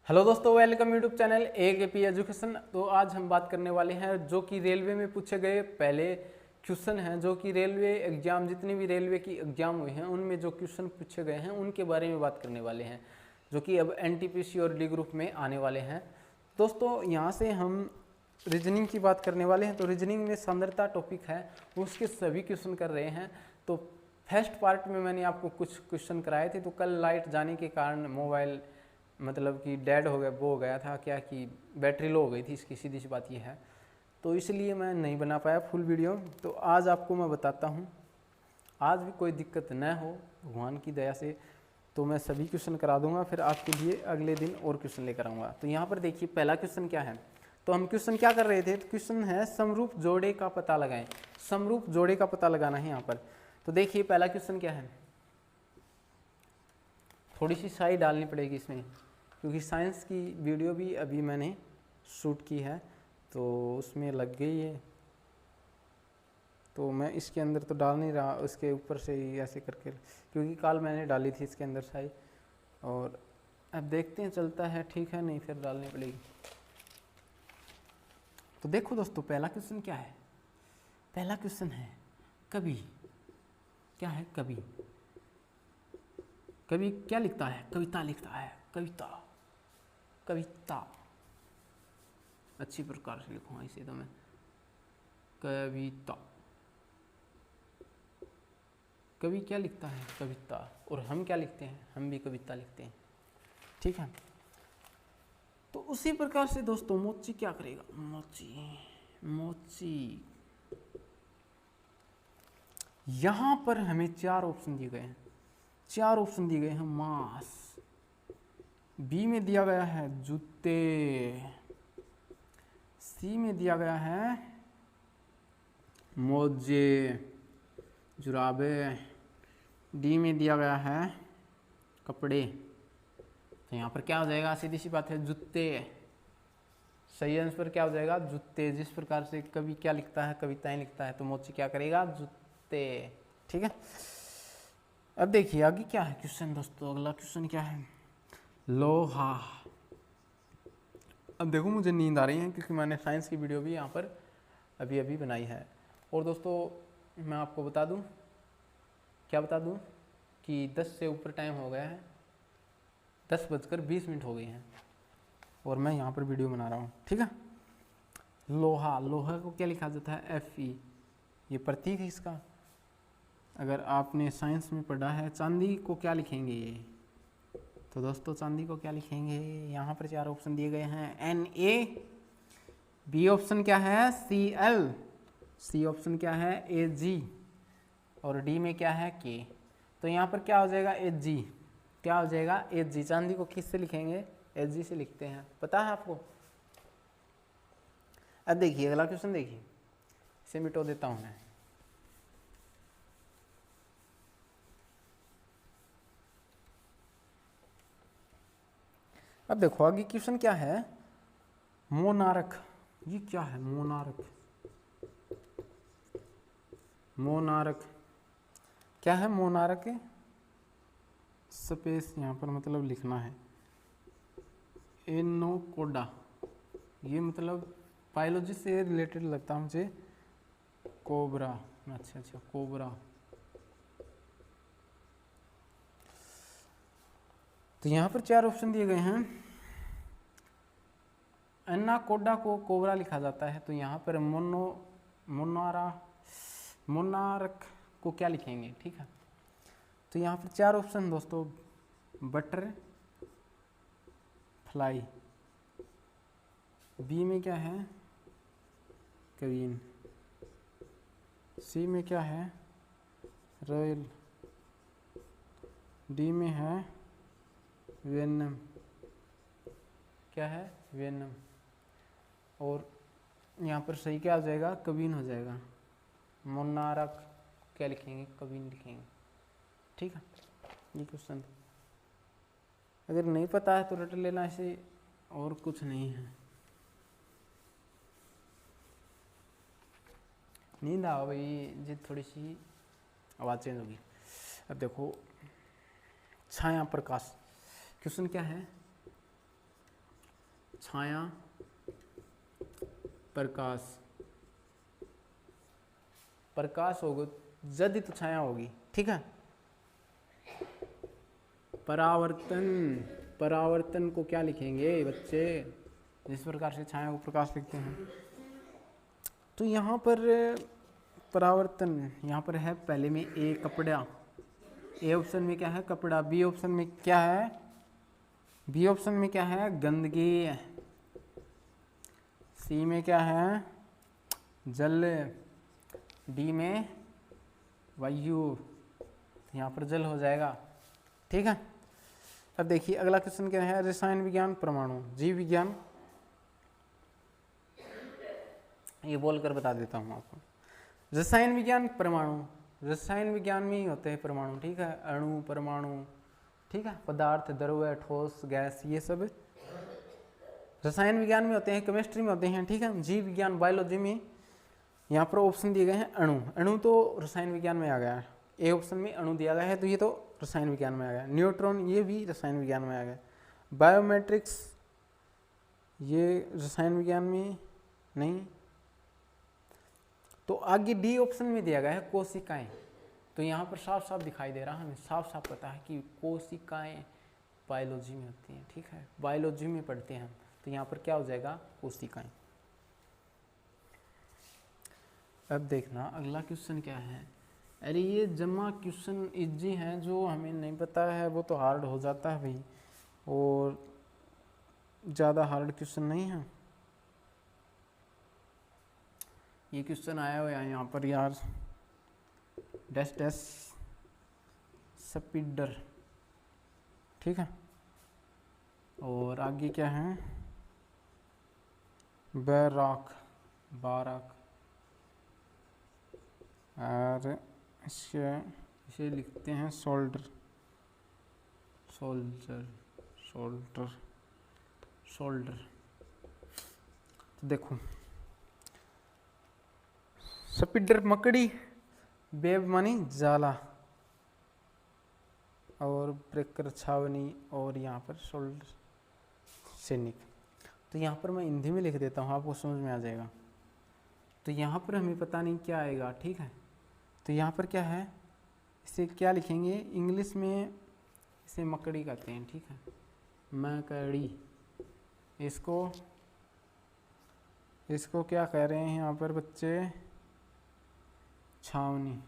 Hello दोस्तों, welcome YouTube channel AKP education. तो आज हम बात करने वाले हैं जो कि रेलवे में पूछे गए पहले क्वेश्चन हैं, जो कि रेलवे एग्जाम जितने भी रेलवे की एग्जाम हुए हैं उनमें जो क्वेश्चन पूछे गए हैं उनके बारे में बात करने वाले हैं, जो कि अब एनटीपीसी और डी ग्रुप में आने वाले हैं। दोस्तों यहाँ से हम रीजनिंग की बात करने वाले हैं। तो रीजनिंग में सांद्रता टॉपिक है, उसके सभी क्वेश्चन कर रहे हैं। तो फर्स्ट पार्ट में मैंने आपको कुछ क्वेश्चन कराए थे, तो कल लाइट जाने के कारण मोबाइल मतलब कि डेड हो गया, वो हो गया था क्या कि बैटरी लो हो गई थी, इसकी सीधी सी बात ये है। तो इसलिए मैं नहीं बना पाया फुल वीडियो। तो आज आपको मैं बताता हूँ, आज भी कोई दिक्कत न हो भगवान की दया से, तो मैं सभी क्वेश्चन करा दूंगा, फिर आपके लिए अगले दिन और क्वेश्चन लेकर आऊँगा। तो यहाँ पर देखिए पहला क्वेश्चन क्या है। तो हम क्वेश्चन क्या कर रहे थे, तो क्वेश्चन है समरूप जोड़े का पता लगाएं। समरूप जोड़े का पता लगाना है यहाँ पर। तो देखिए पहला क्वेश्चन क्या है, थोड़ी सी स्याही डालनी पड़ेगी इसमें, क्योंकि साइंस की वीडियो भी अभी मैंने शूट की है तो उसमें लग गई है। तो मैं इसके अंदर तो डाल नहीं रहा, उसके ऊपर से ही ऐसे करके, क्योंकि कल मैंने डाली थी इसके अंदर स्याही, और अब देखते हैं चलता है ठीक है, नहीं फिर डालनी पड़ेगी। तो देखो दोस्तों पहला क्वेश्चन क्या है। पहला क्वेश्चन है कवि। क्या है कवि? कवि क्या लिखता है? कविता लिखता है। कविता कविता अच्छी प्रकार से लिखूंगा इसे तो मैं, कविता। कवि क्या लिखता है? कविता। और हम क्या लिखते हैं? हम भी कविता लिखते हैं, ठीक है। तो उसी प्रकार से दोस्तों मोची क्या करेगा? मोची मोची यहां पर हमें चार ऑप्शन दिए गए हैं। चार ऑप्शन दिए गए हैं। मांस, बी में दिया गया है जूते, सी में दिया गया है मोजे जुराबे, डी में दिया गया है कपड़े। तो यहाँ पर क्या हो जाएगा? सीधी सी बात है, जूते। सही आंसर क्या हो जाएगा? जूते। जिस प्रकार से कवि क्या लिखता है? कविताएं लिखता है। तो मोची क्या करेगा? जूते, ठीक है। अब देखिए आगे क्या है क्वेश्चन दोस्तों। अगला क्वेश्चन क्या है? लोहा। अब देखो मुझे नींद आ रही है, क्योंकि मैंने साइंस की वीडियो भी यहाँ पर अभी अभी बनाई है। और दोस्तों मैं आपको बता दूं, क्या बता दूं, कि 10 से ऊपर टाइम हो गया है, 10:20 हो गई हैं, और मैं यहाँ पर वीडियो बना रहा हूँ, ठीक है। लोहा, लोहा को क्या लिखा जाता है? Fe। ये प्रतीक है इसका। अगर आपने साइंस में पढ़ा है, चांदी को क्या लिखेंगे ये? तो दोस्तों चांदी को क्या लिखेंगे? यहाँ पर चार ऑप्शन दिए गए हैं। Na, बी ऑप्शन क्या है? Cl, सी ऑप्शन क्या है? Ag, और डी में क्या है? K। तो यहाँ पर क्या हो जाएगा? Ag। क्या हो जाएगा? Ag। चांदी को किससे लिखेंगे? Ag से लिखते हैं, पता है आपको। अब देखिए अगला क्वेश्चन, देखिए इसे मिटो देता हूँ मैं। अब देखो आगे क्वेश्चन क्या है। मोनार्क। ये क्या है? मोनार्क। मोनार्क क्या है? मोनार्क स्पेस यहाँ पर मतलब लिखना है एनोकोडा। ये मतलब बायोलॉजी से रिलेटेड लगता है मुझे। कोबरा, अच्छा अच्छा कोबरा। तो यहाँ पर चार ऑप्शन दिए गए हैं। एनाकोडा को कोबरा लिखा जाता है, तो यहाँ पर मोनार्क को क्या लिखेंगे? ठीक है। तो यहाँ पर चार ऑप्शन दोस्तों, बटर फ्लाई, बी में क्या है? क्वीन, सी में क्या है? रॉयल, डी में है वेनम। क्या है? वेनम। और यहाँ पर सही क्या हो जाएगा? कवीन हो जाएगा। मोनार्क क्या लिखेंगे? कवीन लिखेंगे, ठीक है। ये क्वेश्चन अगर नहीं पता है तो रट लेना इसे, और कुछ नहीं है। नींद आओ भाई जी, थोड़ी सी आवाज़ चेंज होगी। अब देखो छाया प्रकाश। क्वेश्चन क्या है? छाया, प्रकाश। प्रकाश होगा यदि तो छाया होगी, ठीक है। परावर्तन, परावर्तन को क्या लिखेंगे बच्चे, जिस प्रकार से छाया को प्रकाश लिखते हैं। तो यहाँ पर परावर्तन, यहाँ पर है पहले में ए कपड़ा, ए ऑप्शन में क्या है कपड़ा, बी ऑप्शन में क्या है, बी ऑप्शन में क्या है गंदगी, सी में क्या है जल, डी में वायु, तो यहाँ पर जल हो जाएगा, ठीक है। अब देखिए अगला क्वेश्चन क्या है, रसायन विज्ञान परमाणु, जीव विज्ञान, ये बोलकर बता देता हूँ आपको। रसायन विज्ञान परमाणु, रसायन विज्ञान में ही होते हैं परमाणु, ठीक है, अणु परमाणु, ठीक है, पदार्थ, द्रव्य, ठोस, गैस, ये सब रसायन विज्ञान में होते हैं, केमिस्ट्री में होते हैं, ठीक है। जीव विज्ञान बायोलॉजी में, यहाँ पर ऑप्शन दिए गए हैं अणु, अणु तो रसायन विज्ञान में आ गया है, ए ऑप्शन में अणु दिया गया है तो ये तो रसायन विज्ञान में आ गया। न्यूट्रॉन ये भी रसायन विज्ञान में आ गया। बायोमेट्रिक्स ये रसायन विज्ञान में नहीं। तो आगे डी ऑप्शन में दिया गया है कोशिकाएं, तो यहाँ पर साफ साफ दिखाई दे रहा है, हमें साफ साफ पता है कि कोशिकाएं बायोलॉजी में होती हैं, ठीक है, बायोलॉजी में पढ़ते हैं हम, तो यहाँ पर क्या हो जाएगा कोशिकाएं। अब देखना अगला क्वेश्चन क्या है, अरे ये जमा क्वेश्चन इजी हैं, जो हमें नहीं पता है वो तो हार्ड हो जाता है भाई, और ज़्यादा हार्ड क्वेश्चन नहीं है। ये क्वेश्चन आया हुआ है यहाँ पर यार, डैश डैश स्पीडर, ठीक है। और आगे क्या है बैराक, बाराक, और इसे लिखते हैं सोल्डर, सोल्जर, सोल्डर, सोल्डर। तो देखो स्पीडर मकड़ी, वेब मानी जाला, और ब्रेकर छावनी, और यहाँ पर सोल्डर सैनिक। तो यहाँ पर मैं हिंदी में लिख देता हूँ, आपको समझ में आ जाएगा। तो यहाँ पर हमें पता नहीं क्या आएगा, ठीक है। तो यहाँ पर क्या है, इसे क्या लिखेंगे इंग्लिश में, इसे मकड़ी कहते हैं, ठीक है, मकड़ी। इसको क्या कह रहे हैं यहाँ पर बच्चे, छावनी,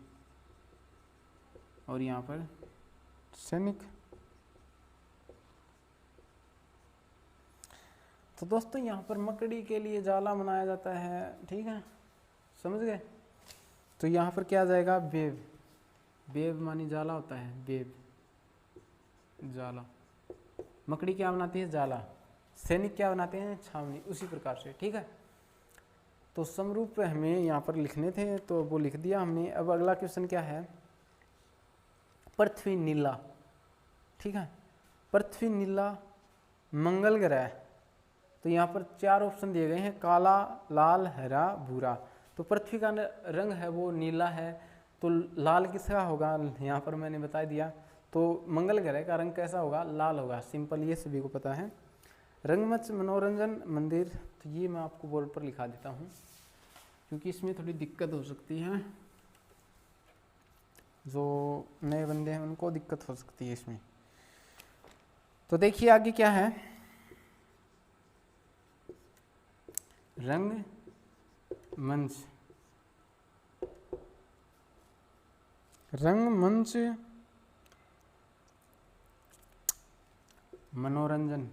और यहाँ पर सैनिक। तो दोस्तों यहाँ पर मकड़ी के लिए जाला बनाया जाता है, ठीक है, समझ गए। तो यहाँ पर क्या आ जाएगा वेब, वेब मानी जाला होता है, वेब जाला। मकड़ी क्या बनाती है जाला, सैनिक क्या बनाते हैं छावनी, उसी प्रकार से, ठीक है। तो समरूप हमें यहाँ पर लिखने थे तो वो लिख दिया हमने। अब अगला क्वेश्चन क्या है, पृथ्वी नीला, ठीक है, पृथ्वी नीला मंगल ग्रह। तो यहाँ पर 4 ऑप्शन दिए गए हैं, काला, लाल, हरा, भूरा। तो पृथ्वी का रंग है वो नीला है, तो लाल किसका होगा, यहाँ पर मैंने बता दिया। तो मंगल ग्रह का रंग कैसा होगा, लाल होगा, सिंपल, ये सभी को पता है। रंगमंच, मनोरंजन, मंदिर, तो ये मैं आपको बोर्ड पर लिखा देता हूँ क्योंकि इसमें थोड़ी दिक्कत हो सकती है, जो नए बंदे हैं उनको दिक्कत हो सकती है इसमें। तो देखिए आगे क्या है, रंग मंच, रंगमंच, मनोरंजन,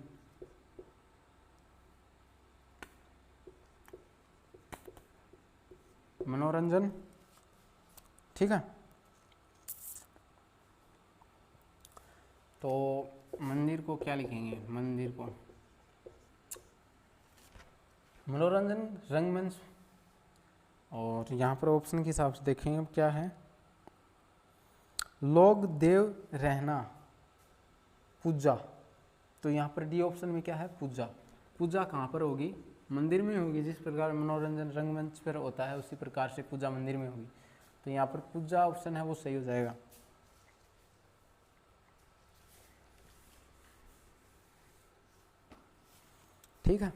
मनोरंजन, ठीक है। तो मंदिर को क्या लिखेंगे, मंदिर को मनोरंजन, रंगमंच। और यहाँ पर ऑप्शन के हिसाब से देखेंगे क्या है, लोग देव रहना, पूजा। तो यहाँ पर डी ऑप्शन में क्या है, पूजा। पूजा कहाँ पर होगी, मंदिर में होगी। जिस प्रकार मनोरंजन रंगमंच पर होता है उसी प्रकार से पूजा मंदिर में होगी। तो यहाँ पर पूजा ऑप्शन है वो सही हो जाएगा। ठीक है।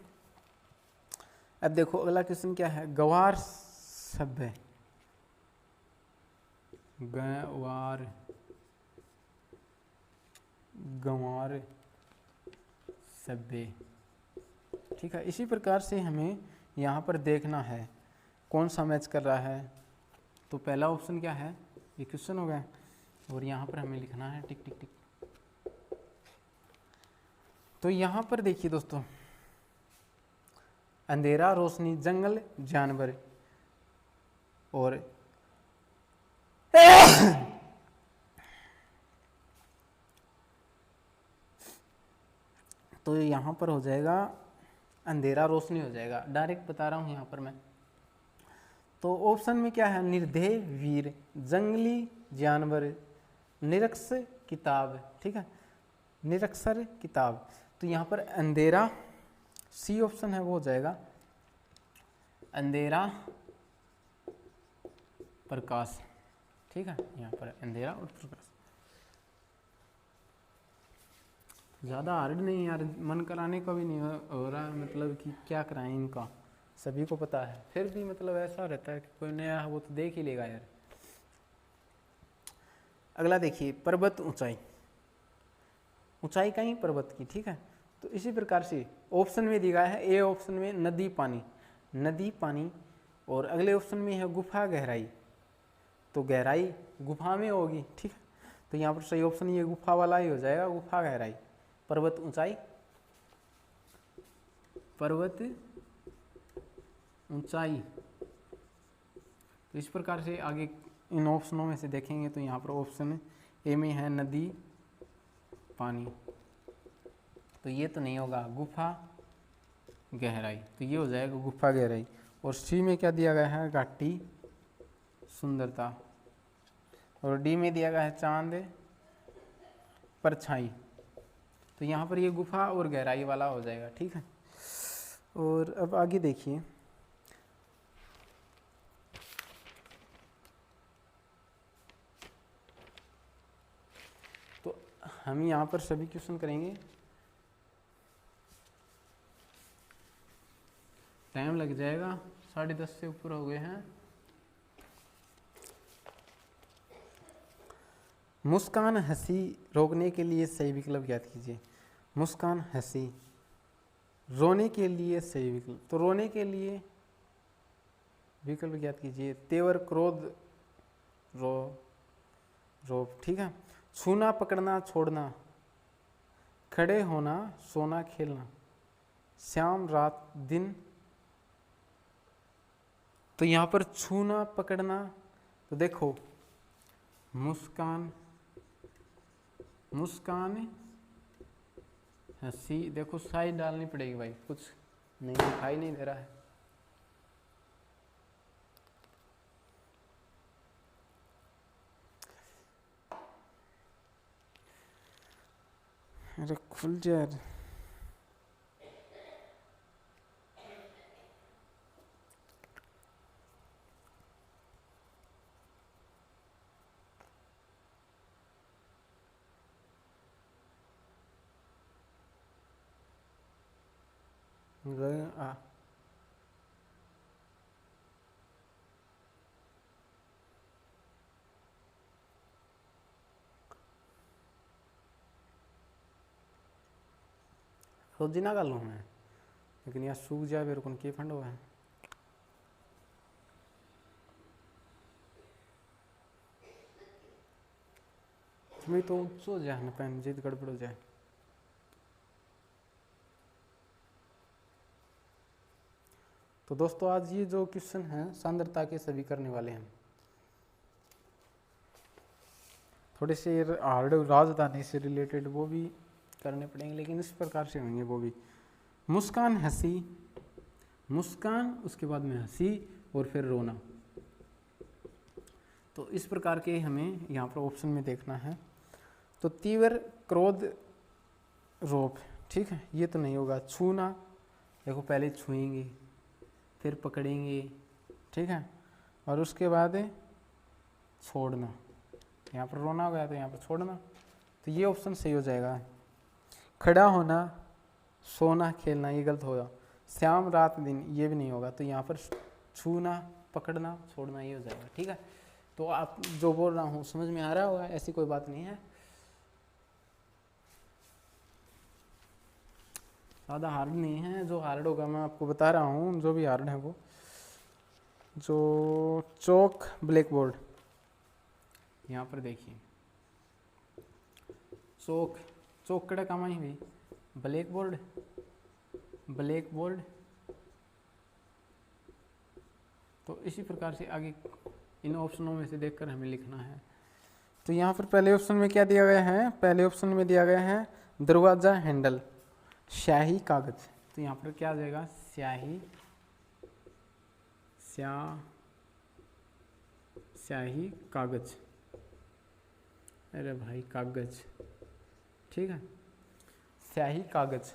अब देखो अगला क्वेश्चन क्या है, गवार सभ्य, गवार गंवार सभ्य, ठीक है। इसी प्रकार से हमें यहाँ पर देखना है कौन सा मैच कर रहा है। तो पहला ऑप्शन क्या है, ये क्वेश्चन हो गया और यहाँ पर हमें लिखना है टिक टिक टिक। तो यहाँ पर देखिए दोस्तों, अंधेरा, रोशनी, जंगल, जानवर और तो यहाँ पर हो जाएगा अंधेरा, रोशनी हो जाएगा, डायरेक्ट बता रहा हूँ यहाँ पर मैं। तो ऑप्शन में क्या है, निर्दय वीर, जंगली जानवर, निरक्षर किताब, ठीक है, निरक्षर किताब। तो यहाँ पर अंधेरा, सी ऑप्शन है वो हो जाएगा अंधेरा प्रकाश, ठीक है। यहाँ पर अंधेरा और प्रकाश। ज़्यादा हार्ड नहीं यार, मन कराने का भी नहीं हो रहा, मतलब कि क्या कराएं इनका, सभी को पता है, फिर भी मतलब ऐसा रहता है कि कोई नया है वो तो देख ही लेगा यार। अगला देखिए, पर्वत, ऊंचाई, ऊंचाई कहीं पर्वत की, ठीक है। तो इसी प्रकार से ऑप्शन में दिया है, ए ऑप्शन में नदी पानी, नदी पानी, और अगले ऑप्शन में है गुफा गहराई, तो गहराई गुफा में होगी, ठीक है। तो यहाँ पर सही ऑप्शन ये गुफा वाला ही हो जाएगा, गुफा गहराई। पर्वत ऊंचाई, पर्वत ऊंचाई। तो इस प्रकार से आगे इन ऑप्शनों में से देखेंगे तो यहाँ पर ऑप्शन ए में है नदी पानी, तो ये तो नहीं होगा, गुफा गहराई, तो ये हो जाएगा गुफा गहराई। और सी में क्या दिया गया है, घाटी सुंदरता, और डी में दिया गया है चांद परछाई। तो यहाँ पर ये गुफा और गहराई वाला हो जाएगा, ठीक है। और अब आगे देखिए, तो हम यहाँ पर सभी क्वेश्चन करेंगे, टाइम लग जाएगा, 10:30 से ऊपर हो गए हैं। मुस्कान हंसी रोकने के लिए सही विकल्प ज्ञात कीजिए। मुस्कान हंसी, रोने के लिए सही विकल्प, तो रोने के लिए विकल्प ज्ञात कीजिए। तेवर, क्रोध, रोब, ठीक है। छूना, पकड़ना, छोड़ना, खड़े होना, सोना, खेलना, शाम, रात, दिन। तो यहाँ पर छूना, पकड़ना, तो देखो मुस्कान, मुस्कान हंसी, देखो साइड डालनी पड़ेगी भाई, कुछ नहीं दिखाई नहीं दे रहा है। अरे खुल जा, रोजिना का लूँ मैं, लेकिन यहाँ सूख जाए मेरे को, फंड हुआ है। मैं तो सो जाए ना, पैन जिद गड़बड़ हो जाए। तो दोस्तों आज ये जो क्वेश्चन है सांद्रता के सभी करने वाले हैं, थोड़े से हार्ड राजधानी से रिलेटेड वो भी करने पड़ेंगे, लेकिन इस प्रकार से होंगे वो भी। मुस्कान हंसी, मुस्कान उसके बाद में हंसी और फिर रोना, तो इस प्रकार के हमें यहाँ पर ऑप्शन में देखना है। तो तीव्र, क्रोध, रोप, ठीक है, ये तो नहीं होगा। छूना, देखो पहले छुएंगे फिर पकड़ेंगे, ठीक है, और उसके बाद छोड़ना, यहाँ पर रोना हो गया तो यहाँ पर छोड़ना, तो ये ऑप्शन सही हो जाएगा। खड़ा होना, सोना खेलना ये गलत होगा। शाम रात दिन ये भी नहीं होगा, तो यहाँ पर छूना पकड़ना छोड़ना ये हो जाएगा। ठीक है, तो आप जो बोल रहा हूँ समझ में आ रहा होगा, ऐसी कोई बात नहीं है। ज़्यादा हार्ड नहीं है, जो हार्ड होगा मैं आपको बता रहा हूँ, जो भी हार्ड है वो जो चौक ब्लैक बोर्ड, यहाँ पर देखिए चौक चौक कड़ा काम आई भाई, ब्लैक बोर्ड ब्लैक बोर्ड। तो इसी प्रकार से आगे इन ऑप्शनों में से देखकर हमें लिखना है। तो यहाँ पर पहले ऑप्शन में क्या दिया गया है, पहले ऑप्शन में दिया गया है दरवाजा हैंडल, स्याही कागज। तो यहाँ पर क्या आ जाएगा, स्याही स्याही कागज, अरे भाई कागज, ठीक है, स्याही कागज।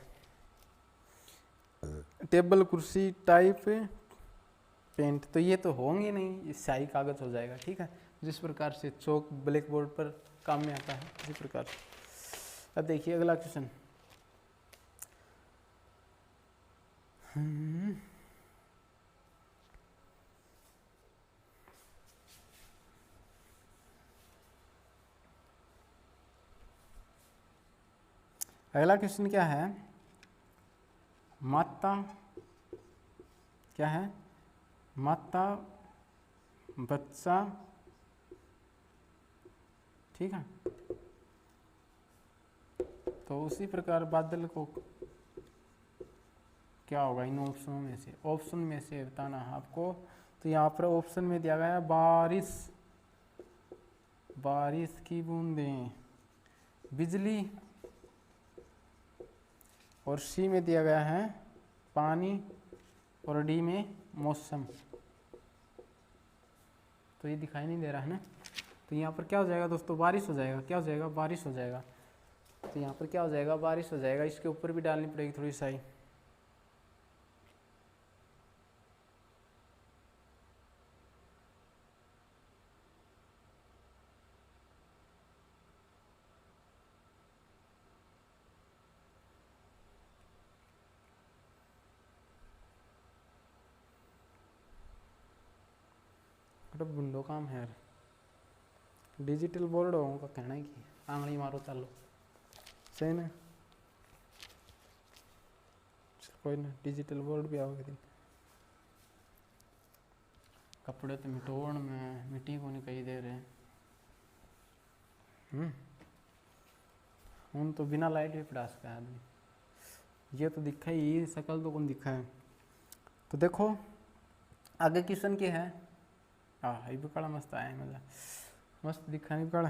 टेबल कुर्सी टाइप पेंट, तो ये तो होंगे नहीं, ये स्याही कागज हो जाएगा। ठीक है, जिस प्रकार से चौक ब्लैक बोर्ड पर काम में आता है इसी प्रकार से। अब देखिए अगला क्वेश्चन, अगला क्वेश्चन क्या है, माता क्या है, माता बच्चा, ठीक है। तो उसी प्रकार बादल को क्या होगा इन ऑप्शनों में से, ऑप्शन में से बताना है आपको। तो यहाँ पर ऑप्शन में दिया गया है बारिश, बारिश की बूंदें, बिजली, और सी में दिया गया है पानी, और डी में मौसम। तो ये दिखाई नहीं दे रहा है ना, तो यहाँ पर क्या हो जाएगा दोस्तों, बारिश हो जाएगा। क्या हो जाएगा, बारिश हो जाएगा। तो यहाँ पर क्या हो जाएगा, बारिश हो जाएगा। इसके ऊपर भी डालनी पड़ेगी थोड़ी सी। बुंडो काम है यार, डिजिटल बोर्ड हो का कहना है कि आंगली मारो चालो सही ना, कोई ना डिजिटल बोर्ड भी आओगे दिन। कपड़े तो मिटोड़ में मिट्टी को नहीं कही दे रहे हैं। तो बिना लाइट भी पढ़ा सका आदमी, ये तो दिखा ही, शकल तो कौन दिखा है। तो देखो आगे क्वेश्चन क्या है, हाँ ये भी बड़ा मस्त आया है, मजा मस्त दिखा नहीं बड़ा।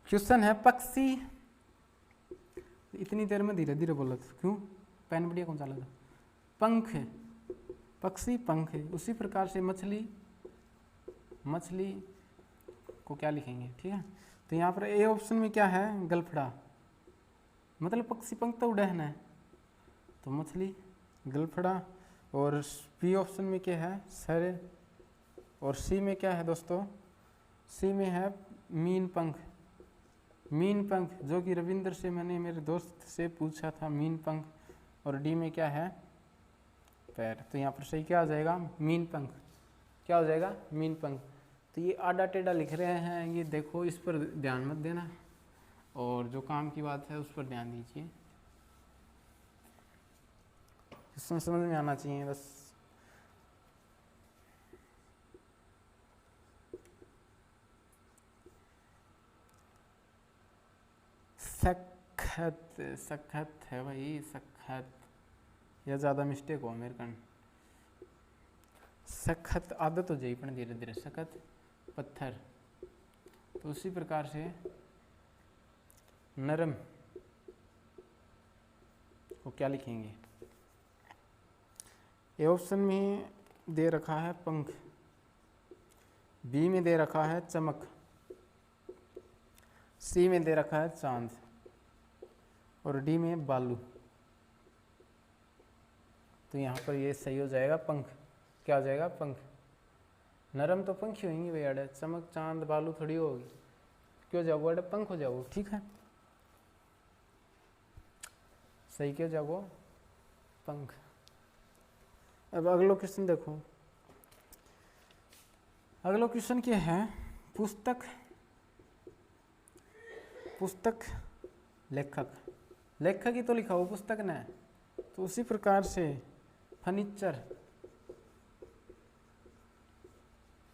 क्वेश्चन है पक्षी, इतनी देर में धीरे धीरे बोला था क्यों, पेन बढ़िया कौन चला था, पंख, पक्षी पंख। उसी प्रकार से मछली, मछली को क्या लिखेंगे, ठीक है। तो यहाँ पर ए ऑप्शन में क्या है, गलफड़ा, मतलब पक्षी पंख तो उड़हन है, तो मछली गलफड़ा। और बी ऑप्शन में क्या है, सर। और सी में क्या है दोस्तों, सी में है मीन पंख, मीन पंख, जो कि रविंद्र से मैंने मेरे दोस्त से पूछा था, मीन पंख। और डी में क्या है, पैर। तो यहाँ पर सही क्या हो जाएगा, मीन पंख। क्या हो जाएगा, मीन पंख। तो ये आड़ा टेढ़ा लिख रहे हैं, ये देखो इस पर ध्यान मत देना, और जो काम की बात है उस पर ध्यान दीजिए, इसमें समझ में आना चाहिए बस। सखत, सखत है भाई, सखत, या ज़्यादा मिस्टेक हो मेरे कन, सखत आदत हो जाएगी धीरे धीरे, सखत पत्थर। तो उसी प्रकार से नरम को क्या लिखेंगे, ए ऑप्शन में दे रखा है पंख, बी में दे रखा है चमक, सी में दे रखा है चांद, और डी में बालू। तो यहाँ पर ये सही हो जाएगा पंख। क्या हो जाएगा, पंख। नरम तो पंख ही होंगी भैया, चमक चांद बालू थोड़ी होगी, क्यों जाओ पंख हो जाओ, ठीक है। सही क्या जागो पंख। अब अगला क्वेश्चन देखो, अगला क्वेश्चन क्या है, पुस्तक लेखक, लेखक ही तो लिखा हो पुस्तक ने, तो उसी प्रकार से फर्नीचर,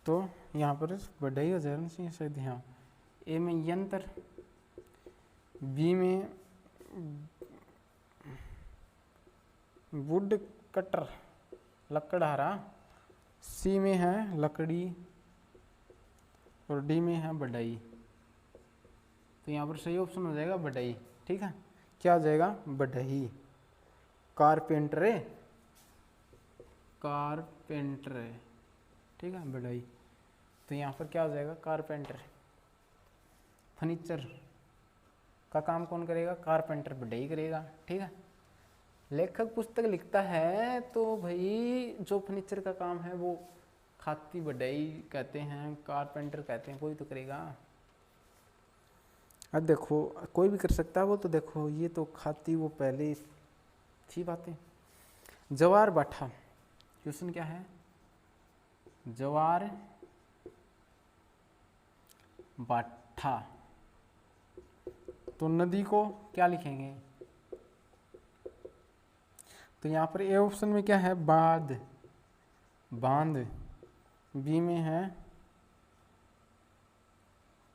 तो यहाँ पर बड़ा ही हो जाना चाहिए शायद। यहाँ ए में यंत्र, बी में वुड कटर लकड़हारा, सी में है लकड़ी और डी में है बढ़ई। तो यहाँ पर सही ऑप्शन हो जाएगा बढ़ई। ठीक है, क्या हो जाएगा बढ़ई, कारपेंटर, ठीक है बढ़ई। तो यहाँ पर क्या हो जाएगा कारपेंटर। फर्नीचर का काम कौन करेगा, कारपेंटर बढ़ई करेगा। ठीक है, लेखक पुस्तक लिखता है तो भाई जो फर्नीचर का काम है वो खाती बढ़ई कहते हैं, कारपेंटर कहते हैं, कोई तो करेगा। अब देखो कोई भी कर सकता है वो, तो देखो ये तो खाती वो पहले थी बातें। जवार बाठा, क्वेश्चन क्या है, जवार बाठा, तो नदी को क्या लिखेंगे, तो यहाँ पर ए ऑप्शन में क्या है बांध, बी में है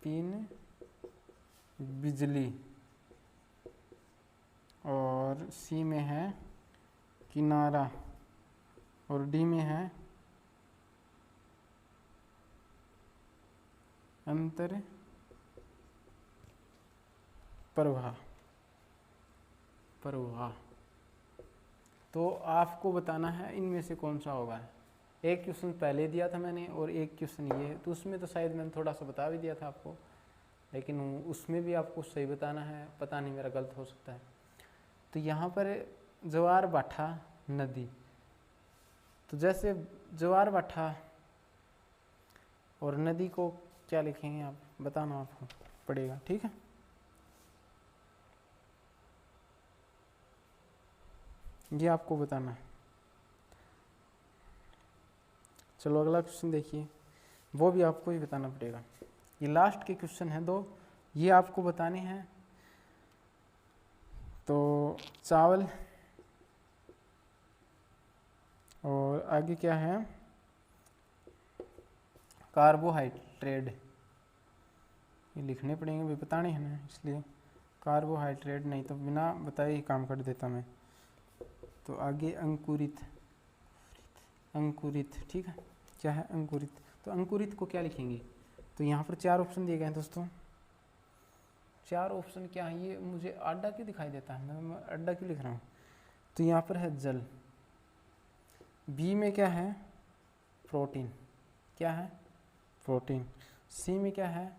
पिन बिजली, और सी में है किनारा, और डी में है अंतर प्रवाह। तो आपको बताना है इनमें से कौन सा होगा। एक क्वेश्चन पहले दिया था मैंने और एक क्वेश्चन ये, तो उसमें तो शायद मैंने थोड़ा सा बता भी दिया था आपको, लेकिन उसमें भी आपको सही बताना है, पता नहीं मेरा गलत हो सकता है। तो यहाँ पर जवार बाठा नदी, तो जैसे जवार बाठा और नदी को क्या लिखेंगे आप, बताना आपको पड़ेगा। ठीक है, ये आपको बताना है। चलो अगला क्वेश्चन देखिए, वो भी आपको ही बताना पड़ेगा। ये लास्ट के क्वेश्चन है दो, ये आपको बताने हैं। तो चावल और आगे क्या है, कार्बोहाइड्रेट, ये लिखने पड़ेंगे भी, बताने हैं ना, इसलिए कार्बोहाइड्रेट, नहीं तो बिना बताए ही काम कर देता मैं। तो आगे अंकुरित, ठीक है, क्या है अंकुरित, तो अंकुरित को क्या लिखेंगे, तो यहाँ पर 4 ऑप्शन दिए गए हैं दोस्तों। 4 ऑप्शन क्या है, ये मुझे अड्डा क्यों दिखाई देता है, मैं अड्डा क्यों लिख रहा हूँ। तो यहाँ पर है जल, बी में क्या है प्रोटीन, क्या है प्रोटीन, सी में क्या है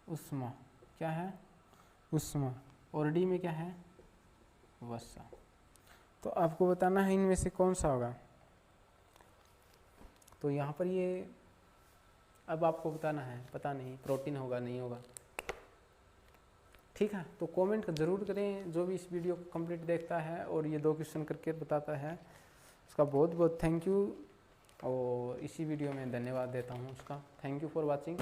उष्मा, क्या है उष्मा, और डी में क्या है वसा। तो आपको बताना है इनमें से कौन सा होगा। तो यहाँ पर ये अब आपको बताना है, पता नहीं प्रोटीन होगा नहीं होगा। ठीक है, तो कमेंट ज़रूर करें जो भी इस वीडियो को कंप्लीट देखता है और ये 2 क्वेश्चन करके बताता है, उसका बहुत बहुत थैंक यू, और इसी वीडियो में धन्यवाद देता हूँ उसका। Thank you for watching.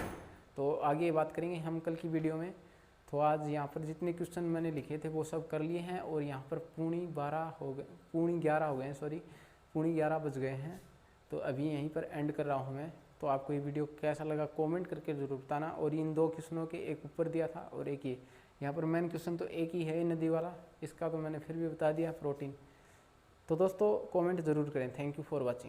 तो आगे बात करेंगे हम कल की वीडियो में। तो आज यहाँ पर जितने क्वेश्चन मैंने लिखे थे वो सब कर लिए हैं, और यहाँ पर पौनी 11 हो गए, सॉरी पौनी 11 बज गए हैं। तो अभी यहीं पर एंड कर रहा हूँ मैं। तो आपको ये वीडियो कैसा लगा कमेंट करके ज़रूर बताना। और इन 2 क्वेश्चनों के एक ऊपर दिया था और एक ये, यहाँ पर मेन क्वेश्चन तो एक ही है नदी वाला, इसका तो मैंने फिर भी बता दिया प्रोटीन। तो दोस्तों कमेंट ज़रूर करें। Thank you for watching.